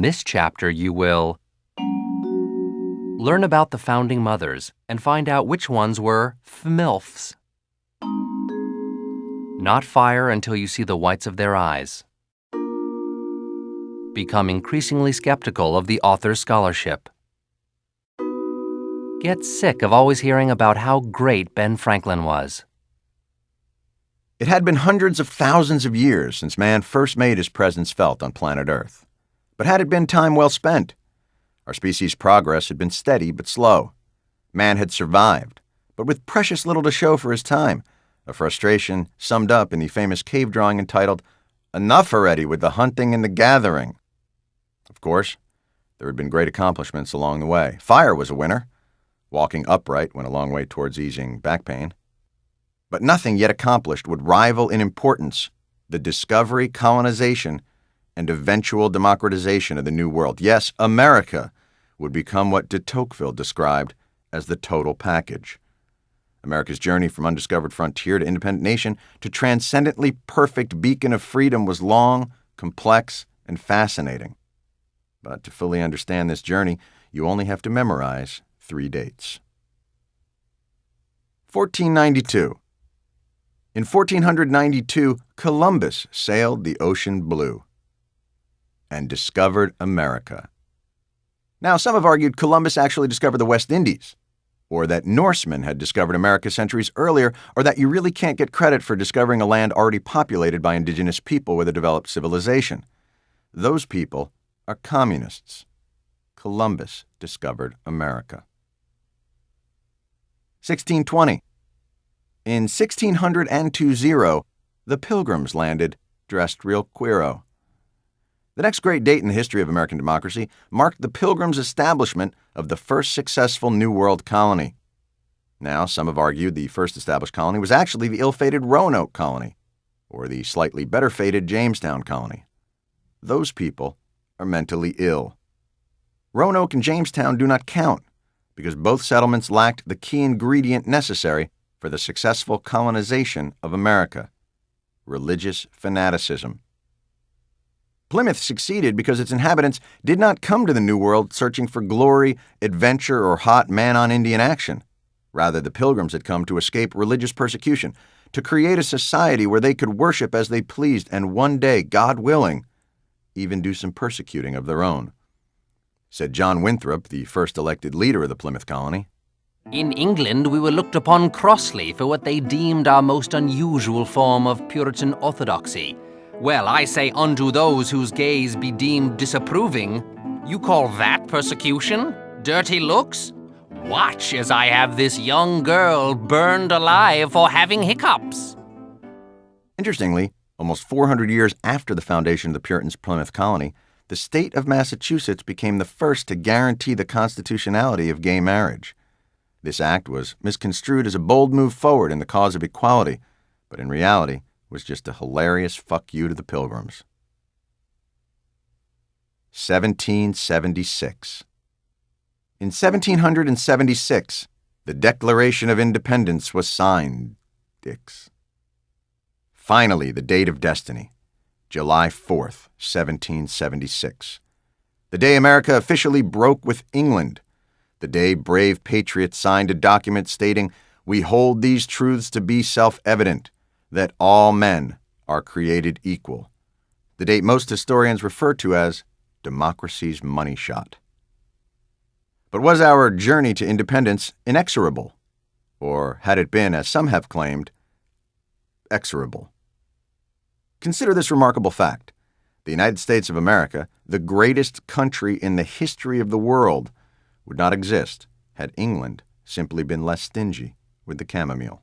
In this chapter, you will learn about the founding mothers and find out which ones were FMILFs. Not fire until you see the whites of their eyes. Become increasingly skeptical of the author's scholarship. Get sick of always hearing about how great Ben Franklin was. It had been hundreds of thousands of years since man first made his presence felt on planet Earth. But had it been time well spent? Our species' progress had been steady but slow. Man had survived, but with precious little to show for his time, a frustration summed up in the famous cave drawing entitled, "Enough already with the hunting and the gathering." Of course, there had been great accomplishments along the way. Fire was a winner. Walking upright went a long way towards easing back pain. But nothing yet accomplished would rival in importance the discovery, colonization, and eventual democratization of the New World. Yes, America would become what de Tocqueville described as the total package. America's journey from undiscovered frontier to independent nation to transcendently perfect beacon of freedom was long, complex, and fascinating. But to fully understand this journey, you only have to memorize 3 dates. 1492. In 1492, Columbus sailed the ocean blue and discovered America. Now, some have argued Columbus actually discovered the West Indies, or that Norsemen had discovered America centuries earlier, or that you really can't get credit for discovering a land already populated by indigenous people with a developed civilization. Those people are communists. Columbus discovered America. 1620. In 1620, the Pilgrims landed, dressed real queero. The next great date in the history of American democracy marked the Pilgrims' establishment of the first successful New World colony. Now, some have argued the first established colony was actually the ill-fated Roanoke colony, or the slightly better-fated Jamestown colony. Those people are mentally ill. Roanoke and Jamestown do not count, because both settlements lacked the key ingredient necessary for the successful colonization of America: religious fanaticism. Plymouth succeeded because its inhabitants did not come to the New World searching for glory, adventure, or hot man-on-Indian action. Rather, the Pilgrims had come to escape religious persecution, to create a society where they could worship as they pleased and one day, God willing, even do some persecuting of their own. Said John Winthrop, the first elected leader of the Plymouth colony, In England, we were looked upon crossly for what they deemed our most unusual form of Puritan orthodoxy. Well, I say unto those whose gaze be deemed disapproving, you call that persecution? Dirty looks? Watch as I have this young girl burned alive for having hiccups. Interestingly, almost 400 years after the foundation of the Puritans' Plymouth colony, the state of Massachusetts became the first to guarantee the constitutionality of gay marriage. This act was misconstrued as a bold move forward in the cause of equality, but in reality was just a hilarious fuck you to the Pilgrims. 1776. In 1776, the Declaration of Independence was signed. Dix. Finally, the date of destiny, July 4th, 1776. The day America officially broke with England. The day brave patriots signed a document stating, "We hold these truths to be self-evident, that all men are created equal." The date most historians refer to as democracy's money shot. But was our journey to independence inexorable? Or had it been, as some have claimed, exorable? Consider this remarkable fact. The United States of America, the greatest country in the history of the world, would not exist had England simply been less stingy with the chamomile.